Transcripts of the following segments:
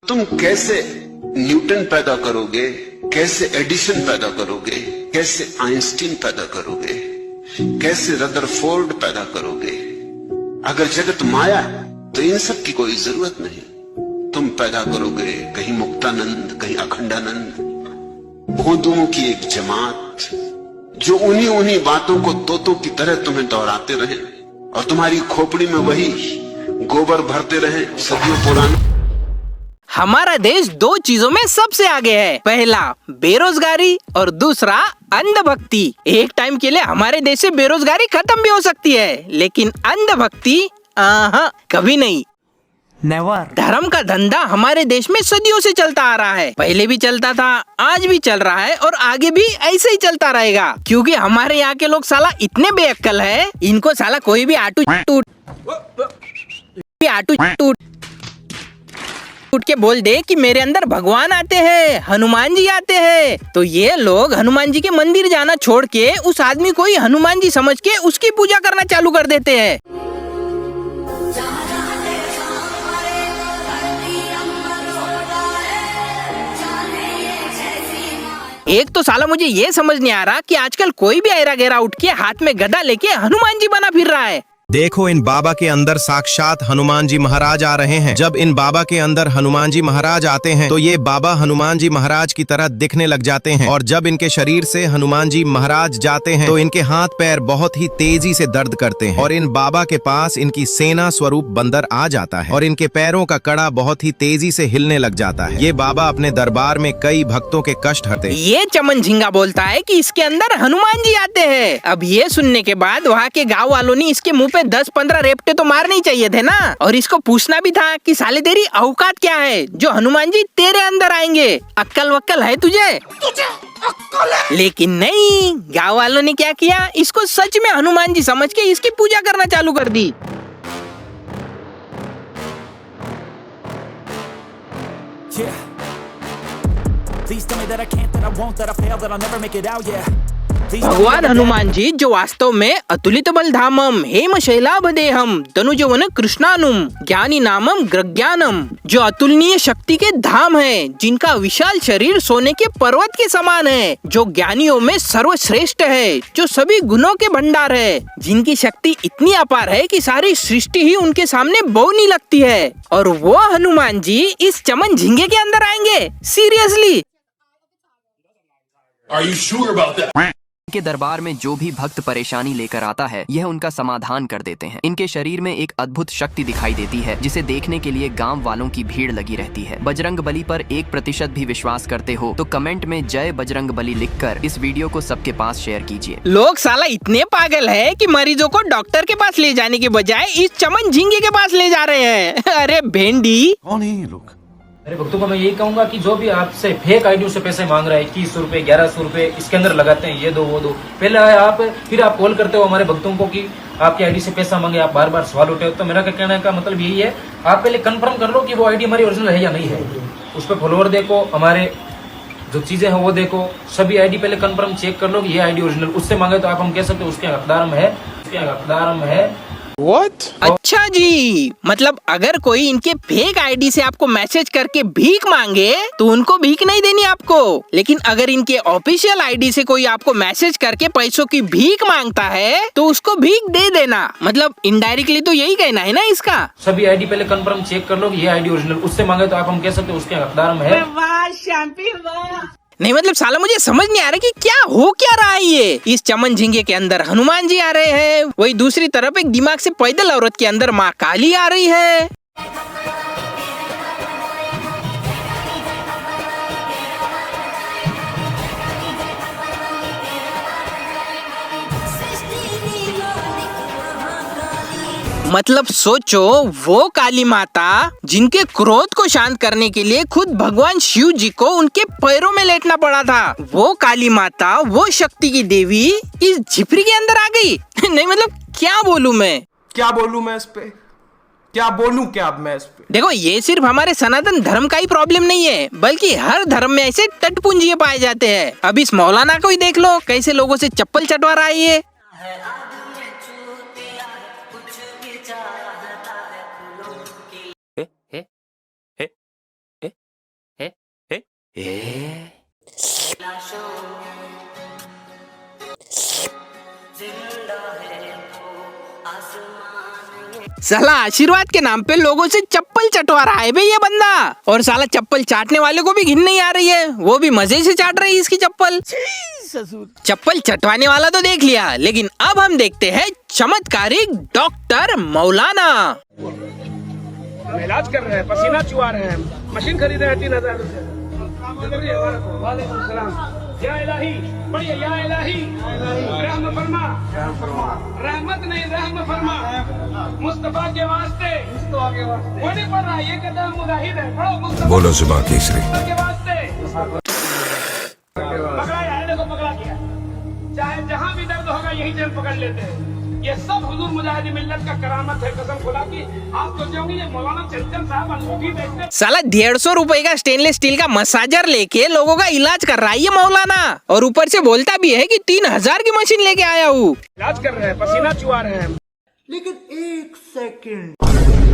तुम कैसे न्यूटन पैदा करोगे, कैसे एडिशन पैदा करोगे, कैसे आइंस्टीन पैदा करोगे, कैसे रदरफोर्ड पैदा करोगे? अगर जगत माया तो इन सब की कोई जरूरत नहीं। तुम पैदा करोगे कहीं मुक्तानंद, कहीं अखंडानंद, भोंदुओं की एक जमात जो उन्हीं उन्हीं बातों को तोतों की तरह तुम्हें दोहराते रहे और तुम्हारी खोपड़ी में वही गोबर भरते रहे सदियों पुराना। हमारा देश दो चीजों में सबसे आगे है, पहला बेरोजगारी और दूसरा अंधभक्ति। एक टाइम के लिए हमारे देश से बेरोजगारी खत्म भी हो सकती है, लेकिन अंधभक्ति कभी नहीं। नेवर। धर्म का धंधा हमारे देश में सदियों से चलता आ रहा है, पहले भी चलता था, आज भी चल रहा है और आगे भी ऐसे ही चलता रहेगा, क्योंकि हमारे यहाँ के लोग साला इतने बेअक्कल है, इनको साला कोई भी आटू टूट के बोल दे कि मेरे अंदर भगवान आते हैं, हनुमान जी आते हैं, तो ये लोग हनुमान जी के मंदिर जाना छोड़ के उस आदमी को ही हनुमान जी समझ के उसकी पूजा करना चालू कर देते हैं। एक तो साला मुझे ये समझ नहीं आ रहा कि आजकल कोई भी ऐरा गैरा उठ के हाथ में गदा लेके हनुमान जी बना फिर रहा है। देखो, इन बाबा के अंदर साक्षात हनुमान जी महाराज आ रहे हैं। जब इन बाबा के अंदर हनुमान जी महाराज आते हैं तो ये बाबा हनुमान जी महाराज की तरह दिखने लग जाते हैं, और जब इनके शरीर से हनुमान जी महाराज जाते हैं तो इनके हाथ पैर बहुत ही तेजी से दर्द करते हैं, और इन बाबा के पास इनकी सेना स्वरूप बंदर आ जाता है और इनके पैरों का कड़ा बहुत ही तेजी से हिलने लग जाता है। ये बाबा अपने दरबार में कई भक्तों के कष्ट हरते हैं। ये चमन झिंगा बोलता है कि इसके अंदर हनुमान जी आते हैं। अब ये सुनने के बाद वहाँ के गाँव वालों ने इसके मुँह 10-15 रेपटे तो मारने ही चाहिए थे ना, और इसको पूछना भी था कि साले तेरी औकात क्या है जो हनुमान जी तेरे अंदर आएंगे, अक्कल वक्कल है तुझे अक्कल है? लेकिन नहीं, गांव वालों ने क्या किया, इसको सच में हनुमान जी समझ के इसकी पूजा करना चालू कर दी। भगवान हनुमान जी जो वास्तव में अतुलित बलधामम हेम शैलाभदेहम तनुजवन कृष्णानुम ज्ञानी नामम ग्रज्ञानम, जो अतुलनीय शक्ति के धाम है, जिनका विशाल शरीर सोने के पर्वत के समान है, जो ज्ञानियों में सर्वश्रेष्ठ है, जो सभी गुणों के भंडार है, जिनकी शक्ति इतनी अपार है कि सारी सृष्टि ही उनके सामने बौनी लगती है, और वो हनुमान जी इस चमन झिंगे के अंदर आएंगे? Seriously? Are you sure about that? के दरबार में जो भी भक्त परेशानी लेकर आता है, यह उनका समाधान कर देते हैं। इनके शरीर में एक अद्भुत शक्ति दिखाई देती है, जिसे देखने के लिए गांव वालों की भीड़ लगी रहती है। बजरंग बली पर 1% भी विश्वास करते हो तो कमेंट में जय बजरंग बली लिखकर इस वीडियो को सबके पास शेयर कीजिए। लोग साला इतने पागल है कि मरीजों को डॉक्टर के पास ले जाने के बजाय इस चमन झिंगे के पास ले जा रहे हैं। अरे भेंडी, कौन है ये लोग? अरे भक्तों को मैं यही कहूंगा कि जो भी आपसे फेक आईडियों से पैसे मांग रहा है, 2100 रुपए 1100 रुपए इसके अंदर लगाते हैं, ये दो वो दो, पहले आप फिर आप कॉल करते हो हमारे भक्तों को कि आपकी आईडी से पैसा मांगे, आप बार बार सवाल उठे हो। तो मेरा कहने का मतलब यही है, आप पहले कंफर्म कर लो कि वो आईडी हमारी ओरिजिनल है या नहीं है। उस पर फॉलोअर देखो, हमारे जो चीजें हैं वो देखो, सभी आईडी पहले कंफर्म चेक कर लो कि ये आईडी ओरिजिनल, उससे मांगे तो आप हम कह सकते हो उसके हकदार हम है, उसके हकदार हम है। What? अच्छा जी, मतलब अगर कोई इनके फेक आईडी से आपको मैसेज करके भीख मांगे तो उनको भीख नहीं देनी आपको, लेकिन अगर इनके ऑफिशियल आईडी से कोई आपको मैसेज करके पैसों की भीख मांगता है तो उसको भीख दे देना। मतलब इनडायरेक्टली तो यही कहना है ना इसका। सभी आईडी पहले कंफर्म चेक कर लो कि ये आईडी ओरिजिनल, उससे मांगे तो आप हम कह सकते हो उसके हकदार हम है। नहीं मतलब साला मुझे समझ नहीं आ रहा कि क्या हो क्या रहा है ये। इस चमन झिंगे के अंदर हनुमान जी आ रहे हैं, वही दूसरी तरफ एक दिमाग से पैदल औरत के अंदर माँ काली आ रही है। मतलब सोचो, वो काली माता जिनके क्रोध को शांत करने के लिए खुद भगवान शिव जी को उनके पैरों में लेटना पड़ा था, वो काली माता, वो शक्ति की देवी इस झिपरी के अंदर आ गई। नहीं मतलब क्या बोलूं मैं, क्या बोलूं मैं इस पे, क्या बोलूं क्या अब मैं इस पे? देखो, ये सिर्फ हमारे सनातन धर्म का ही प्रॉब्लम नहीं है, बल्कि हर धर्म में ऐसे टटपुंजिये पाए जाते हैं। अब इस मौलाना को ही देख लो, कैसे लोगों से चप्पल चटवा रहा है ये। साला आशीर्वाद के नाम पे लोगों से चप्पल चटवा रहा है बे ये बंदा। और साला चप्पल चाटने वाले को भी घिन नहीं आ रही है, वो भी मजे से चाट रही है इसकी चप्पल। चप्पल चटवाने वाला तो देख लिया, लेकिन अब हम देखते हैं चमत्कारिक डॉक्टर मौलाना। इलाज कर रहे हैं, पसीना चुआ रहे हैं, मशीन खरीदे हैं 3000 रुपए। या इलाही बढ़िया, या इलाही रहम फरमा, रहमत नहीं रहम फरमा, मुस्तफा के वास्ते वो नहीं पढ़ रहा, ये कहता है मुजाहिद है, पढ़ो मुस्तफा बोलो जुबान तीसरी के वास्ते। पकड़ा यार, को पकड़ा किया, चाहे जहाँ भी दर्द होगा यही जेल पकड़ लेते हैं। ये सब हुजूर मुजाहिदी मिल्लत का करामत है, कसम खुदा की। आप सोचोगे ये मौलाना चंचल साहब अंगूठी बेचते साला 150 रुपए का स्टेनलेस स्टील का मसाजर लेके लोगों का इलाज कर रहा है ये मौलाना, और ऊपर से बोलता भी है कि 3000 की मशीन लेके आया हूँ। इलाज कर रहे हैं, पसीना चुआ रहे हैं।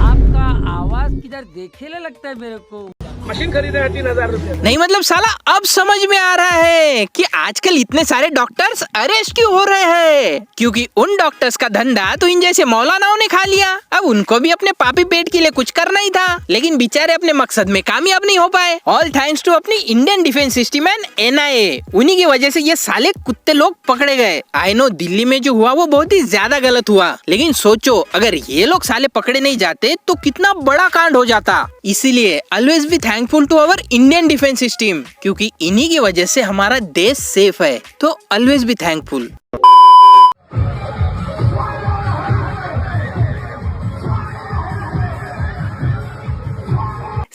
आपका आवाज किधर देखेले लगता है मेरे को। मशीन खरीदे हैं 3000 रुपए। नहीं मतलब साला अब समझ में आ रहा है कि आजकल इतने सारे डॉक्टर्स अरेस्ट क्यों हो रहे हैं, क्योंकि उन डॉक्टर्स का धंधा तो इन जैसे मौलानाओं ने खा लिया। अब उनको भी अपने पापी पेट के लिए कुछ करना ही था, लेकिन बेचारे अपने मकसद में कामयाब नहीं हो पाए। ऑल थैंक्स टू अपनी Indian defence system and NIA, उन्हीं की वजह से ये साले कुत्ते लोग पकड़े गए। आई नो दिल्ली में जो हुआ वो बहुत ही ज्यादा गलत हुआ, लेकिन सोचो अगर ये लोग साले पकड़े नहीं जाते तो कितना बड़ा कांड हो जाता। इसीलिए always be thankful to our Indian defence system, क्योंकि इन्हीं की वजह से हमारा देश सेफ है। तो ऑलवेज बी थैंकफुल।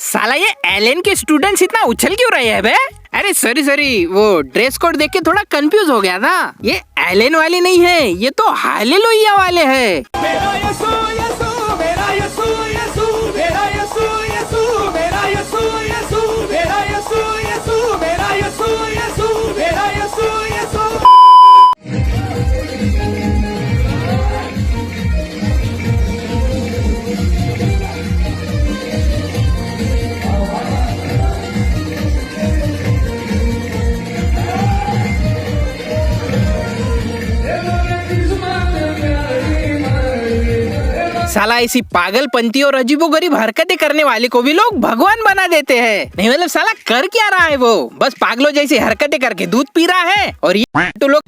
साला ये एलन के स्टूडेंट्स इतना उछल क्यों रहे हैं बे? अरे सॉरी वो ड्रेस कोड देख के थोड़ा कंफ्यूज हो गया था। ये एलन वाले नहीं है, ये तो हालेलुया वाले हैं। मेरा यसू यसू, मेरा यसू यसू, मेरा यसू यसू, मेरा यसू यसू, मेरा यसू यसू, मेरा यसू यसू, मेरा यसू यसू। साला ऐसी पागलपंती और अजीबोगरीब हरकतें करने वाले को भी लोग भगवान बना देते हैं। नहीं मतलब साला कर क्या रहा है वो, बस पागलों जैसी हरकतें करके दूध पी रहा है, और ये तो लोग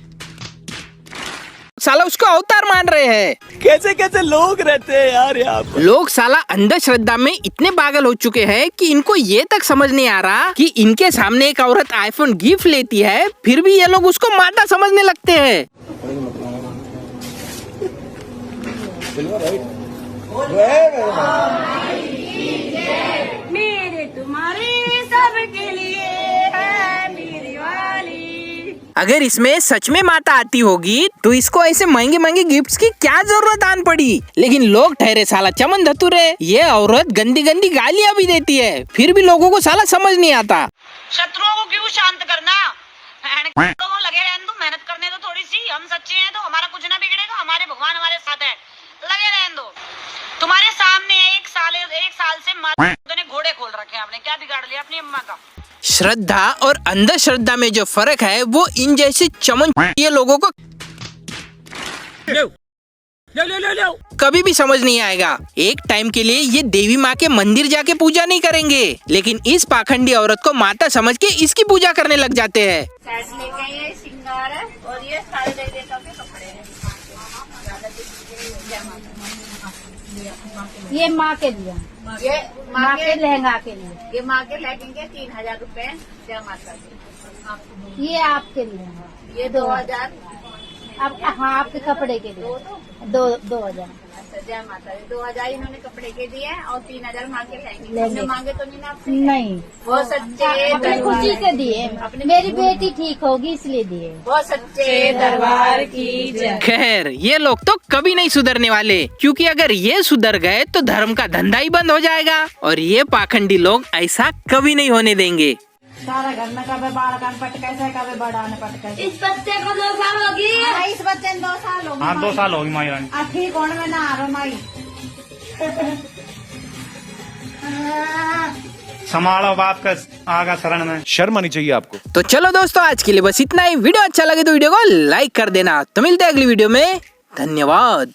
साला उसको अवतार मान रहे हैं। कैसे कैसे लोग रहते हैं यार यहाँ पर। लोग साला अंधश्रद्धा में इतने पागल हो चुके हैं कि इनको ये तक समझ नहीं आ रहा कि इनके सामने एक औरत आईफोन गिफ्ट लेती है, फिर भी ये लोग उसको माता समझने लगते हैं। मेरे तुम्हारे सबके लिए है मेरी वाली। अगर इसमें सच में माता आती होगी तो इसको ऐसे महंगे महंगे गिफ्ट्स की क्या जरूरत आन पड़ी। लेकिन लोग ठहरे साला चमन धतुरे, ये औरत गंदी गंदी गालियां भी देती है, फिर भी लोगों को साला समझ नहीं आता। शत्रुओं को क्यों शांत करना, लोगों लगे रहने दो, मेहनत करने दो थोड़ी सी। हम सच्चे हैं तो हमारा कुछ ना बिगड़ेगा, हमारे भगवान हमारे साथ है, लगे रहने दो। तुम्हारे सामने एक साल से माता ने घोड़े खोल रखे हैं, आपने क्या बिगाड़ लिया अपनी अम्मा का। श्रद्धा और अंधश्रद्धा में जो फर्क है वो इन जैसे चमन ये लोगों को कभी भी समझ नहीं आएगा। एक टाइम के लिए ये देवी माँ के मंदिर जाके पूजा नहीं करेंगे, लेकिन इस पाखंडी औरत को माता समझ के इसकी पूजा करने लग जाते हैं। सेट लेके ये श्रृंगार है और ये सारे देवता के कपड़े हैं। ये माँ के लिए, ये माँ के लहंगा के लिए, ये माँ के लहंगे 3000 रुपए जय माता दी। ये आपके लिए है, ये 2000 आप हाँ आपके कपड़े के लिए 2000। अच्छा जय माता दी। 2000 इन्होंने कपड़े के दिए और 3000 माँ के लहंगे। लहंगे। तुमने मांगे तो नहीं ना आपसे? नहीं, बहुत सच्चे अपनी खुशी से दिए, मेरी बेटी ठीक होगी इसलिए दिए। बहुत सच्चे दरबार की जय। खैर ये लोग तो कभी नहीं सुधरने वाले, क्योंकि अगर ये सुधर गए तो धर्म का धंधा ही बंद हो जाएगा, और ये पाखंडी लोग ऐसा कभी नहीं होने देंगे। सारा घर में कभी बाल कान पट कैसे कभी बढ़ाने पट कैसे। इस बच्चे को 2 साल होगी। इस बच्चे 2 साल होगी। हाँ 2 साल होगी माई रानी। ठीक होने में ना आ रहा माई। संभालो बाप का आगा शरण में। शर्म आनी चाहिए आपको। तो चलो दोस्तों, आज के लिए बस इतना ही। वीडियो अच्छा लगे तो वीडियो को लाइक कर देना। तो मिलते हैं अगली वीडियो में। धन्यवाद।